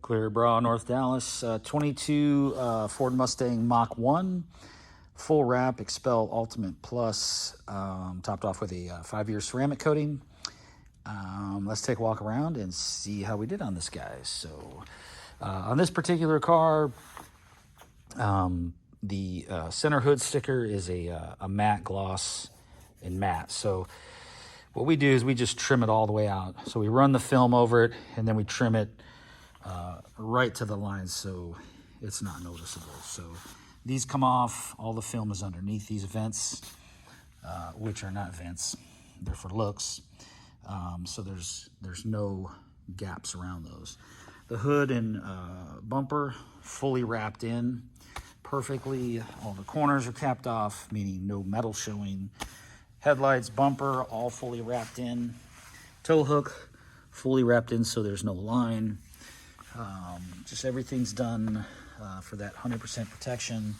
Clear Bra, North Dallas, 22 Ford Mustang Mach 1, full wrap, Xpel Ultimate Plus, topped off with a 5-year ceramic coating. Let's take a walk around and see how we did on this, guys. So on this particular car, the center hood sticker is a matte gloss in matte. So what we do is we just trim it all the way out. So we run the film over it, and then we trim it right to the lines so it's not noticeable. So these come off. All the film is underneath these vents, which are not vents. They're for looks. So there's no gaps around those. The hood and bumper fully wrapped in perfectly. All the corners are capped off, meaning no metal showing. Headlights, bumper, all fully wrapped in. Tow hook, fully wrapped in so there's no line. Just everything's done for that 100% protection.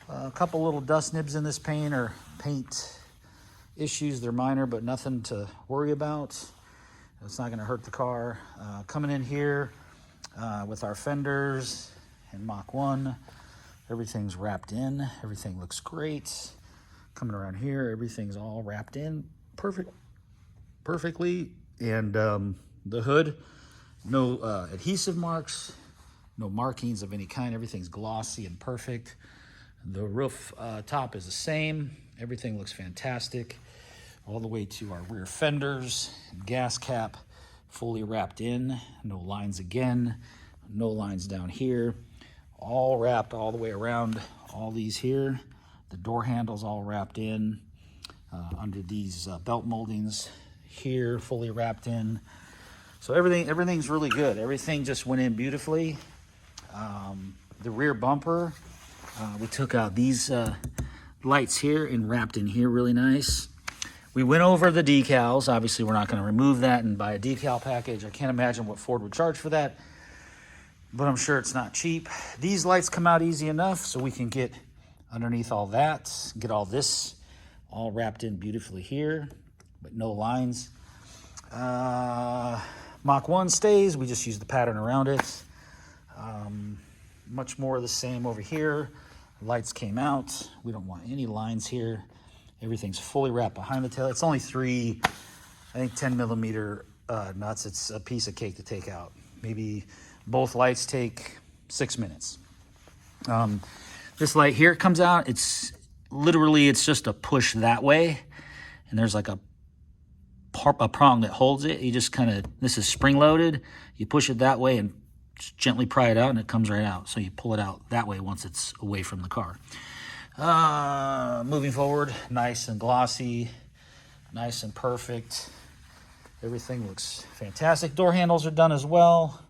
A couple little dust nibs in this paint or paint issues. They're minor, but nothing to worry about. It's not going to hurt the car. Coming in here with our fenders and Mach 1, everything's wrapped in. Everything looks great. Coming around here, everything's all wrapped in perfectly. And the hood, no adhesive marks, no markings of any kind. Everything's glossy and perfect. The roof top is the same. Everything looks fantastic. All the way to our rear fenders, gas cap, fully wrapped in. No lines again, no lines down here. All wrapped all the way around all these here. The door handles all wrapped in. Under these belt moldings here, fully wrapped in. So everything's really good. Everything just went in beautifully. The rear bumper, we took out these lights here and wrapped in here really nice. We went over the decals. Obviously, we're not going to remove that and buy a decal package. I can't imagine what Ford would charge for that, but I'm sure it's not cheap. These lights come out easy enough so we can get underneath all that, get all this all wrapped in beautifully here, but no lines. Mach 1 stays. We just use the pattern around it. Much more of the same over here. Lights came out. We don't want any lines here. Everything's fully wrapped behind the tail. It's only 3, I think 10 millimeter nuts. It's a piece of cake to take out. Maybe both lights take 6 minutes. This light here comes out. It's just a push that way. And there's like a prong that holds it. You just this is spring loaded. You push it that way and just gently pry it out and it comes right out. So you pull it out that way once it's away from the car. Moving forward, nice and glossy, nice and perfect. Everything looks fantastic. Door handles are done as well.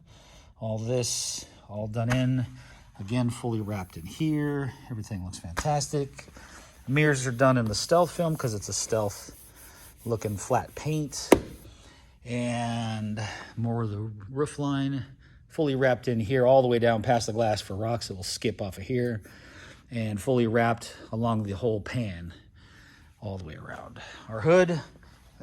All this, all done in. Again, fully wrapped in here. Everything looks fantastic. Mirrors are done in the stealth film because it's a stealth looking flat paint. And more of the roof line. Fully wrapped in here all the way down past the glass for rocks that will skip off of here. And fully wrapped along the whole pan all the way around. Our hood,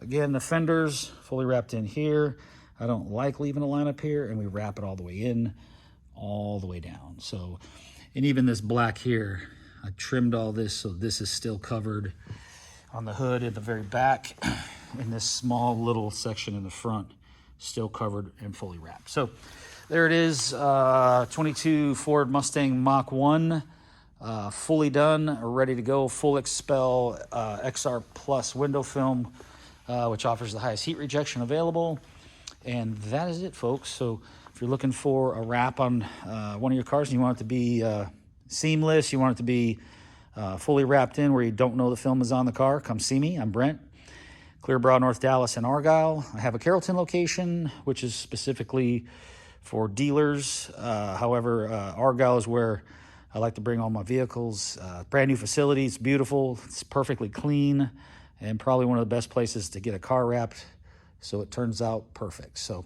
again, the fenders fully wrapped in here. I don't like leaving a line up here, and we wrap it all the way in, all the way down. So, and even this black here, I trimmed all this so this is still covered on the hood at the very back, and this small little section in the front still covered and fully wrapped. So there it is, 22 Ford Mustang Mach 1. Fully done, ready to go. Full Xpel XR Plus window film, which offers the highest heat rejection available. And that is it, folks. So if you're looking for a wrap on one of your cars and you want it to be seamless, you want it to be fully wrapped in where you don't know the film is on the car, come see me. I'm Brent. Clear Bra, North Dallas, and Argyle. I have a Carrollton location, which is specifically for dealers. However, Argyle is where I like to bring all my vehicles. Brand new facility. It's beautiful. It's perfectly clean and probably one of the best places to get a car wrapped. So it turns out perfect. So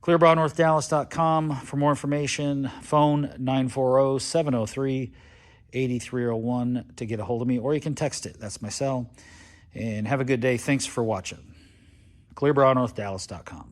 clearbronorthdallas.com for more information. Phone 940-703-8301 to get a hold of me, or you can text it. That's my cell. And have a good day. Thanks for watching. clearbronorthdallas.com.